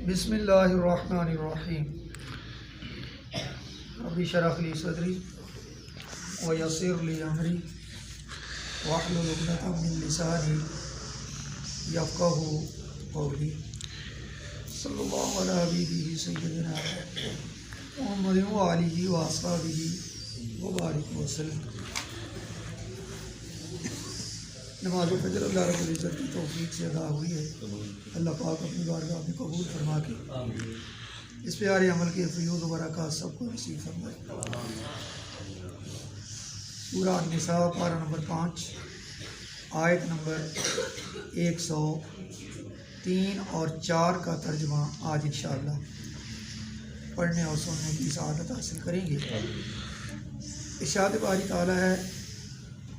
بسم اللہ الرحمن الرحیم رب اشرح لی صدری ویسر لی امری واحلل عقدۃ من لسانی یفقہوا قولی صلی اللہ علی حبیبہ سیدنا محمد وآلہ واصحابہ وبارک وسلم۔ نماز فجر اللہ رب العزت کی توفیق سے ادا ہوئی ہے۔ اللہ پاک اپنی بارگاہ میں قبول فرما کے اس پیارے عمل کے فیوض و برکات سب کو نصیب فرمائے۔ سورہ النساء پارہ نمبر 5 آیت نمبر 103 اور 4 کا ترجمہ آج انشاءاللہ پڑھنے اور سننے کی سعادت حاصل کریں گے۔ ارشاد باری تعالیٰ ہے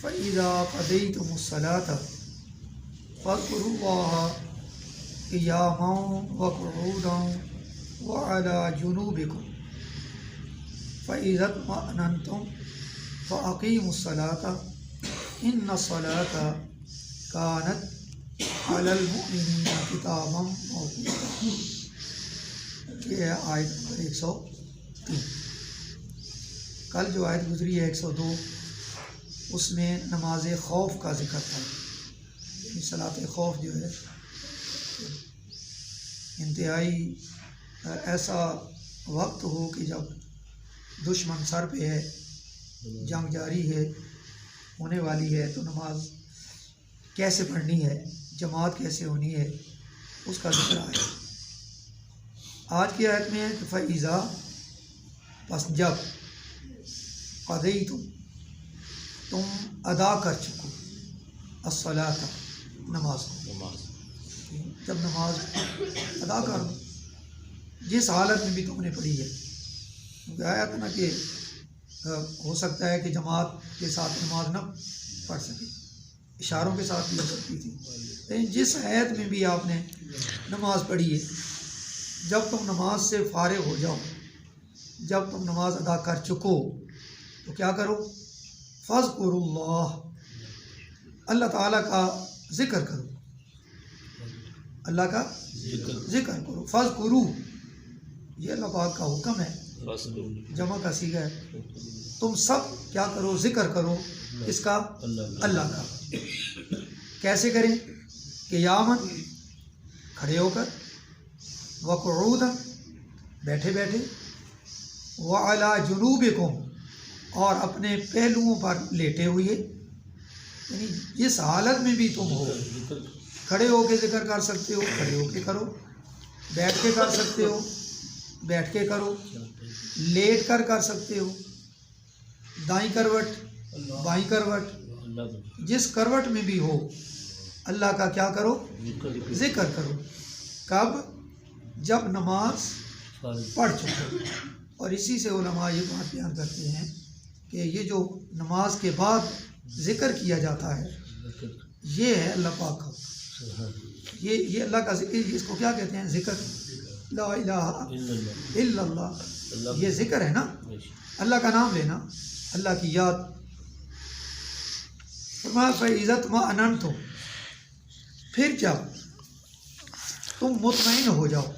فَإِذَا قَضَيْتُمُ الصَّلَاةَ فاذكروا اللَّهَ قِيَامًا وَقُعُودًا وَعَلَى جُنُوبِكُمْ فَإِذَا اطْمَأْنَنْتُمْ فَأَقِيمُوا الصَّلَاةَ إِنَّ الصَّلَاةَ كَانَتْ عَلَى الْمُؤْمِنِينَ كِتَابًا مَّوْقُوتًا۔ یہ ہے آیت نمبر 103۔ کل جو آیت گزری ہے 102 اس میں نماز خوف کا ذکر تھا۔ صلاۃ خوف جو ہے انتہائی ایسا وقت ہو کہ جب دشمن سر پہ ہے، جنگ جاری ہے، ہونے والی ہے، تو نماز کیسے پڑھنی ہے، جماعت کیسے ہونی ہے، اس کا ذکر آیا۔ آج کی آیت میں ہے کہ فَإِذَا پس جب قَضَيْتُمْ تم ادا کر چکو الصلاۃ نماز کو، جب نماز ادا کر دو جس حالت میں بھی تم نے پڑھی ہے، کیونکہ آیا تھا نا کہ ہو سکتا ہے کہ جماعت کے ساتھ نماز نہ پڑھ سکے، اشاروں کے ساتھ بھی ہو سکتی تھی، لیکن جس حیت میں بھی آپ نے نماز پڑھی ہے، جب تم نماز سے فارغ ہو جاؤ، جب تم نماز ادا کر چکو تو کیا کرو؟ فاذکروا اللہ، اللہ تعالیٰ کا ذکر کرو، اللہ کا ذکر کرو۔ فاذکروا یہ اللہ پاک کا حکم ہے، جمع کا صیغہ ہے۔ تم سب کیا کرو؟ ذکر کرو، اس کا؟ اللہ کا۔ کیسے کریں؟ قیاماً کھڑے ہو کر، وقعودا بیٹھے بیٹھے، وعلی جنوبکم اور اپنے پہلوؤں پر لیٹے ہوئے، یعنی جس حالت میں بھی تم ہو، کھڑے ہو کے ذکر کر سکتے ہو کھڑے ہو کے کرو، بیٹھ کے کر سکتے ہو بیٹھ کے کرو، لیٹ کر کر سکتے ہو، دائیں کروٹ بائیں کروٹ، جس کروٹ میں بھی ہو اللہ کا کیا کرو؟ ذکر کرو۔ کب؟ جب نماز پڑھ چکو۔ اور اسی سے علماء یہ بات بیان کرتے ہیں کہ یہ جو نماز کے بعد ذکر کیا جاتا ہے یہ ہے اللہ پاک کا، یہ اللہ کا ذکر، اس کو کیا کہتے ہیں؟ ذکر، لا الہ الا اللہ، یہ ذکر ہے نا، اللہ کا نام لینا، اللہ کی یاد۔ فرمایا فَإِذَا اطْمَأْنَنْتُمْ، پھر جب تم مطمئن ہو جاؤ،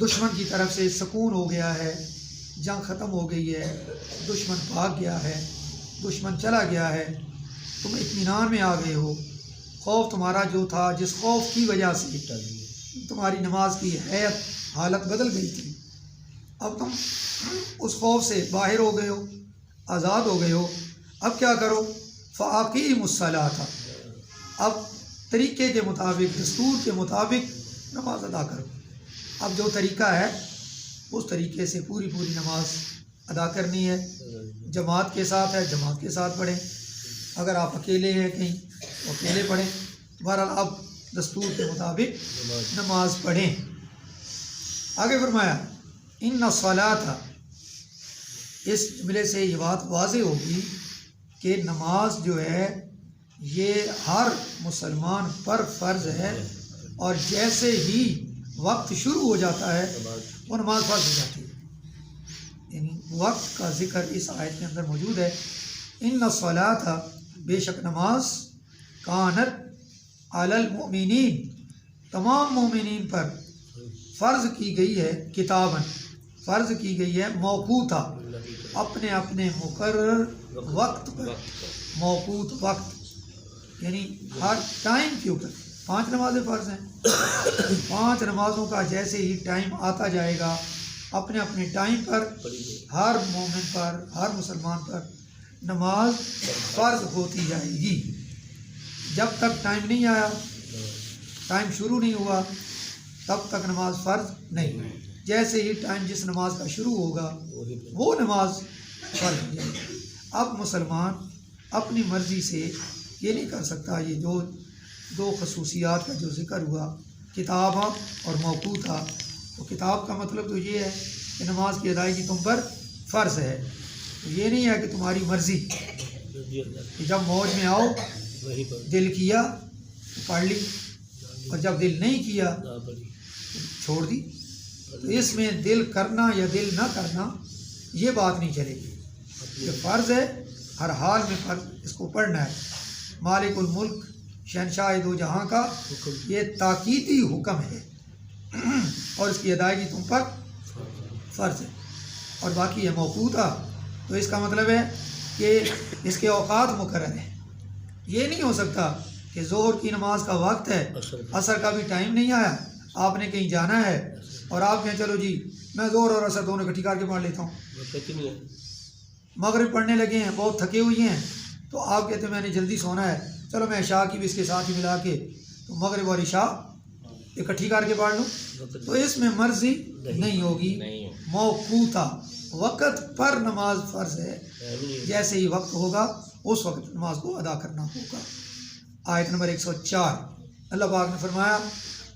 دشمن کی طرف سے سکون ہو گیا ہے، جنگ ختم ہو گئی ہے، دشمن بھاگ گیا ہے، دشمن چلا گیا ہے، تم اطمینان میں آ گئے ہو، خوف تمہارا جو تھا، جس خوف کی وجہ سے تمہاری نماز کی حالت بدل گئی تھی، اب تم اس خوف سے باہر ہو گئے ہو، آزاد ہو گئے ہو، اب کیا کرو؟ فَأَقِیمُوا الصَّلَاةَ، اب طریقے کے مطابق، دستور کے مطابق نماز ادا کرو۔ اب جو طریقہ ہے اس طریقے سے پوری نماز ادا کرنی ہے، جماعت کے ساتھ ہے جماعت کے ساتھ پڑھیں، اگر آپ اکیلے ہیں کہیں تو اکیلے پڑھیں، بہرحال اب دستور کے مطابق نماز پڑھیں۔ آگے فرمایا ان الصلاۃ، اس جملے سے یہ بات واضح ہوگی کہ نماز جو ہے یہ ہر مسلمان پر فرض ہے، اور جیسے ہی وقت شروع ہو جاتا ہے وہ نماز فرض ہو جاتی ہے، یعنی وقت کا ذکر اس آیت کے اندر موجود ہے۔ ان الصلاۃ، بے شک نماز، کانت علی المؤمنین، تمام مومنین پر، فرض کی گئی ہے کتاباً، فرض کی گئی ہے موقوتا، اپنے اپنے مقرر وقت پر، موقوت وقت یعنی ہر ٹائم کے اوپر۔ 5 نمازیں فرض ہیں، 5 نمازوں کا جیسے ہی ٹائم آتا جائے گا اپنے اپنے ٹائم پر ہر مومن پر، ہر مسلمان پر نماز فرض ہوتی جائے گی۔ جب تک ٹائم نہیں آیا، ٹائم شروع نہیں ہوا، تب تک نماز فرض نہیں۔ جیسے ہی ٹائم جس نماز کا شروع ہوگا وہ نماز فرض ہو جائے گی۔ اب مسلمان اپنی مرضی سے یہ نہیں کر سکتا۔ یہ جو 2 خصوصیات کا جو ذکر ہوا، کتابہ اور موقوتا، تو کتاب کا مطلب تو یہ ہے کہ نماز کی ادائیگی تم پر فرض ہے۔ تو یہ نہیں ہے کہ تمہاری مرضی کہ جب موج میں آؤ دل کیا تو پڑھ لی، اور جب دل نہیں کیا تو چھوڑ دی۔ تو اس میں دل کرنا یا دل نہ کرنا یہ بات نہیں چلے گی، یہ فرض ہے، ہر حال میں فرض اس کو پڑھنا ہے۔ مالک الملک شہنشاہ دو جہاں کا یہ تاکیدی حکم ہے اور اس کی ادائیگی تم پر فرض ہے۔ اور باقی ہے موقوتا، تو اس کا مطلب ہے کہ اس کے اوقات مقرر ہیں۔ یہ نہیں ہو سکتا کہ ظہر کی نماز کا وقت ہے، عصر کا بھی ٹائم نہیں آیا، آپ نے کہیں جانا ہے اور آپ کہیں چلو جی میں ظہر اور عصر دونوں اکٹھی کر کے پڑھ لیتا ہوں۔ مغرب پڑھنے لگے ہیں، بہت تھکے ہوئے ہیں، تو آپ کہتے ہیں میں نے جلدی سونا ہے، چلو میں عشاء کی بھی اس کے ساتھ ہی ملا کے تو مغرب اور عشاء اکٹھی کر کے پڑھ لوں، تو اس میں مرضی نہیں ہوگی۔ موقوتا، وقت پر نماز فرض ہے، جیسے ہی وقت ہوگا اس وقت نماز کو ادا کرنا ہوگا۔ آیت نمبر 104 اللہ پاک نے فرمایا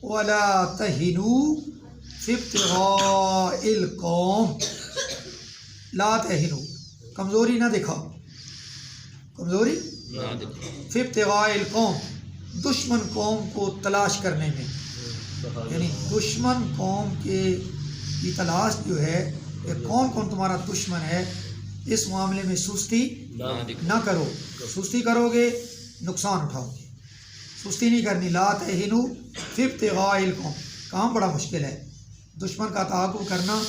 وَلَا تَهِنُوا فِي ابْتِغَاءِ الْقَوْمِ، لا تَهِنُوا، کمزوری نہ دکھاؤ، کمزوری فِي ابْتِغَاءِ الْقَوْمِ، دشمن قوم کو تلاش کرنے میں، یعنی دشمن قوم کی تلاش جو ہے کہ کون کون تمہارا دشمن ہے، اس معاملے میں سستی نہ کرو۔ سستی کرو گے نقصان اٹھاؤ گے، سستی نہیں کرنی۔ لا تہنوا فی ابتغاء القوم، کام بڑا مشکل ہے، دشمن کا تعاقب کرنا،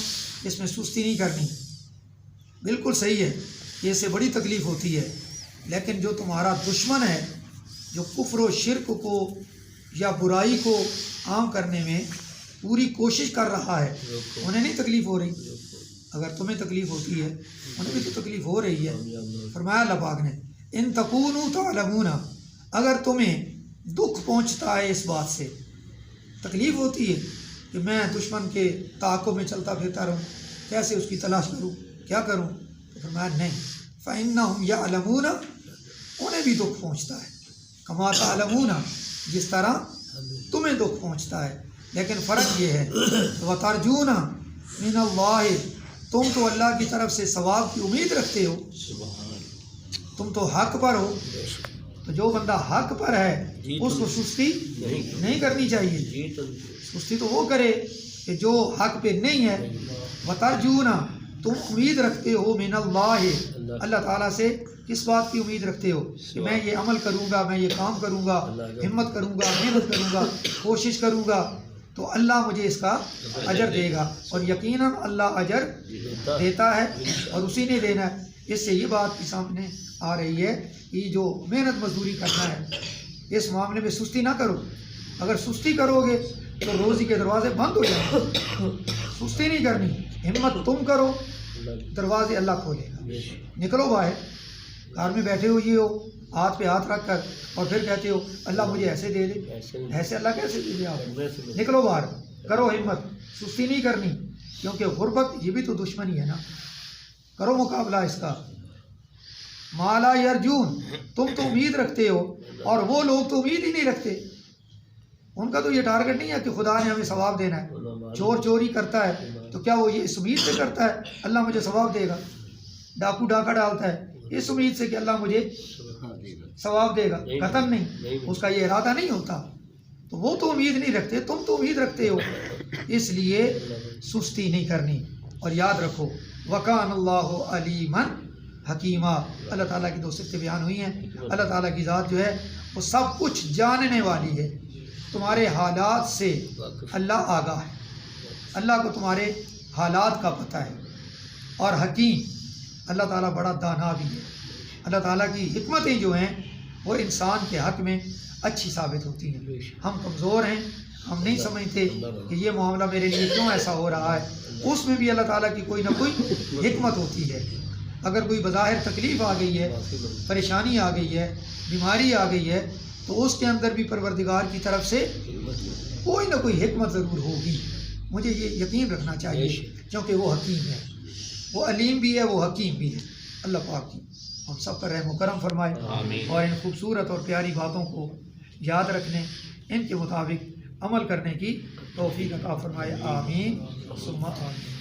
اس میں سستی نہیں کرنی۔ بالکل صحیح ہے کہ اس سے بڑی تکلیف ہوتی ہے، لیکن جو تمہارا دشمن ہے، جو کفر و شرک کو یا برائی کو عام کرنے میں پوری کوشش کر رہا ہے، انہیں نہیں تکلیف ہو رہی؟ اگر تمہیں تکلیف ہوتی ہے انہیں بھی تو تکلیف ہو رہی ہے۔ فرمایا اللہ پاک نے ان تکونوا تعلمون، اگر تمہیں دکھ پہنچتا ہے اس بات سے، تکلیف ہوتی ہے کہ میں دشمن کے تعاقب میں چلتا پھرتا رہوں، کیسے اس کی تلاش کروں، کیا کروں، تو فرمایا نہیں، فإنہم یعلمون، انہیں بھی دکھ پہنچتا ہے، کما تعلمون، جس طرح تمہیں دکھ پہنچتا ہے، لیکن فرق یہ ہے وَتَرْجُونَ مِنَ اللَّهِ، تم تو اللہ کی طرف سے ثواب کی امید رکھتے ہو، تم تو حق پر ہو، تو جو بندہ حق پر ہے اس کو سستی نہیں کرنی چاہیے۔ سستی تو وہ کرے کہ جو حق پہ نہیں ہے۔ وَتَرْجُونَ، تم امید رکھتے ہو من اللہ، اللہ تعالیٰ سے کس بات کی امید رکھتے ہو کہ میں یہ عمل کروں گا، میں یہ کام کروں گا، ہمت کروں گا، محنت کروں گا، کوشش کروں گا تو اللہ مجھے اس کا اجر دے گا، اور یقیناً اللہ اجر دیتا ہے اور اسی نے دینا ہے۔ اس سے یہ بات بھی سامنے آ رہی ہے کہ جو محنت مزدوری کرنا ہے اس معاملے میں سستی نہ کرو، اگر سستی کرو گے تو روزی کے دروازے بند ہو جائیں گے۔ سستی نہیں کرنی، ہمت تم کرو، دروازے اللہ کھولے گا۔ نکلو باہر، گھر میں بیٹھے ہوئے ہو ہاتھ پہ ہاتھ رکھ کر اور پھر کہتے ہو اللہ مجھے ایسے دے دے، ایسے اللہ کیسے دے دے؟ آپ نکلو باہر، کرو ہمت، سستی نہیں کرنی، کیونکہ غربت یہ بھی تو دشمنی ہے نا، کرو مقابلہ اس کا۔ مالا یرجون، تم تو امید رکھتے ہو اور وہ لوگ تو امید ہی نہیں رکھتے، ان کا تو یہ ٹارگٹ نہیں ہے کہ خدا نے ہمیں ثواب دینا ہے۔ چور چوری کرتا ہے تو کیا وہ یہ اس امید سے کرتا ہے اللہ مجھے ثواب دے گا؟ ڈاکو ڈاکہ ڈالتا ہے اس امید سے کہ اللہ مجھے ثواب دے گا؟ قطعاً نہیں، اس کا یہ ارادہ نہیں ہوتا۔ تو وہ تو امید نہیں رکھتے، تم تو امید رکھتے ہو، اس لیے سستی نہیں کرنی۔ اور یاد رکھو وَكَانَ اللَّهُ عَلِيمًا حکیمہ، اللہ تعالیٰ کی 2 صفتیں بیان ہوئی ہیں۔ اللہ تعالیٰ کی ذات جو ہے وہ سب کچھ جاننے والی ہے، تمہارے حالات سے اللہ آگاہ ہے۔ اللہ کو تمہارے حالات کا پتہ ہے، اور حکیم، اللہ تعالیٰ بڑا دانا بھی ہے۔ اللہ تعالیٰ کی حکمتیں جو ہیں وہ انسان کے حق میں اچھی ثابت ہوتی ہیں۔ ہم کمزور ہیں، ہم نہیں سمجھتے کہ یہ معاملہ میرے لیے کیوں ایسا ہو رہا ہے، اس میں بھی اللہ تعالیٰ کی کوئی نہ کوئی حکمت ہوتی ہے۔ اگر کوئی بظاہر تکلیف آ گئی ہے، پریشانی آ گئی ہے، بیماری آ گئی ہے، تو اس کے اندر بھی پروردگار کی طرف سے کوئی نہ کوئی حکمت ضرور ہوگی۔ مجھے یہ یقین رکھنا چاہیے، کیونکہ وہ حکیم ہے، وہ علیم بھی ہے، وہ حکیم بھی ہے۔ اللہ پاک کی ہم سب پر رحم و کرم فرمائے، اور ان خوبصورت اور پیاری باتوں کو یاد رکھنے، ان کے مطابق عمل کرنے کی توفیق عطا فرمائے۔ آمین ثم آمین۔